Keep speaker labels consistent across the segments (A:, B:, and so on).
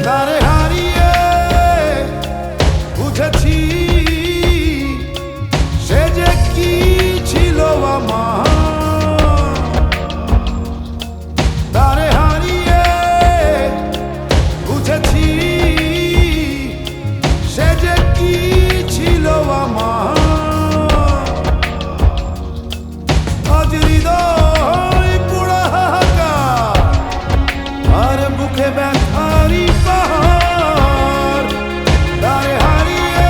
A: তারে হারিয়ে বুঝেছি সে যে কি ছিল আমার। তারে হারিয়ে বুঝেছি সে যে কি ছিল আমার। আজ হৃদয় পুরা হাহাকার আর বুকে ব্যথারি পাহাড়। তারে হারিয়ে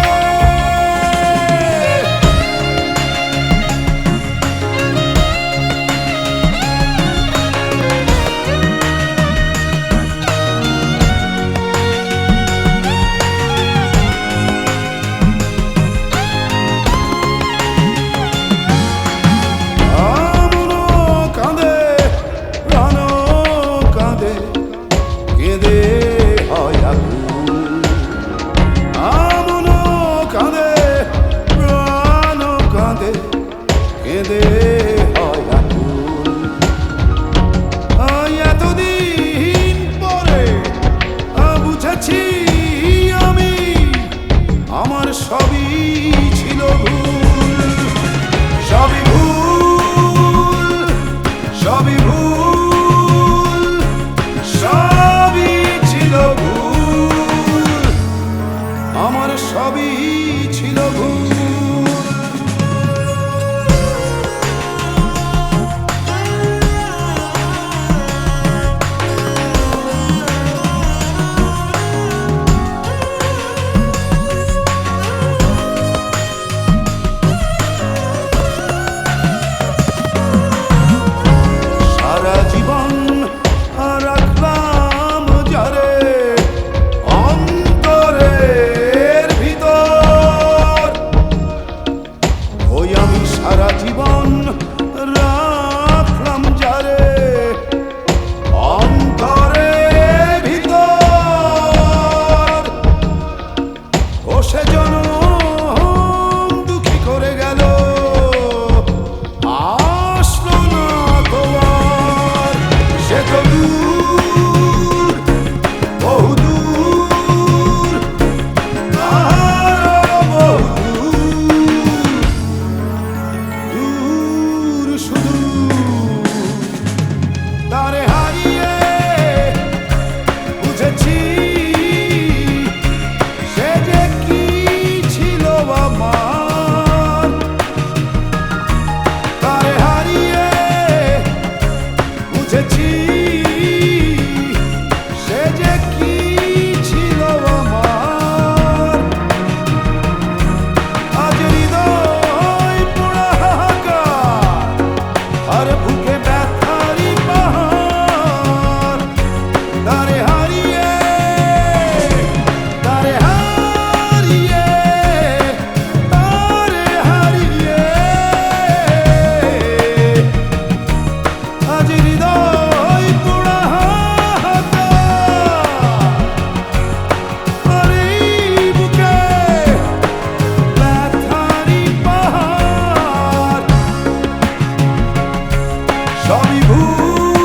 A: আমনো কাঁদে প্রাণও কাঁদে কেঁদে হয় আকুল। আমনো কাঁদে প্রাণও কাঁদে কেঁদে হয় আকুল। এতদিন পরে বুঝেছি আমি আমার সবই ছিল ভুল। সবই ভুল, সবই ভুল, সবই ছিল ভুল। আমার সবই ছিল ভুল। সারা জীবন রাখলাম যারে অন্তরের ভিতর। ওই আমি সারা জীবন রাখলাম যারে অন্তরের ভিতর। ও সে জনম দুঃখী করে গেল, আসলো না তো আর। সে তো দূর, বহু দূর, আরো বহু দূর, শুধু তারে হারিয়ে বুঝেছি সে যে কি ছিল আমার। তারে হারিয়ে বুঝেছি সে যে কি ছিল আমার। আজ হৃদয় পোড়া হাহাকার আর বুকে ব্যথারি পাহাড়। তারে হারিয়ে, তারে হারিয়ে, তারে হারিয়ে আজ হৃদয় পোড়া হাহাকার আর এই বুকে ব্যথারি পাহাড়। সবই ভুল।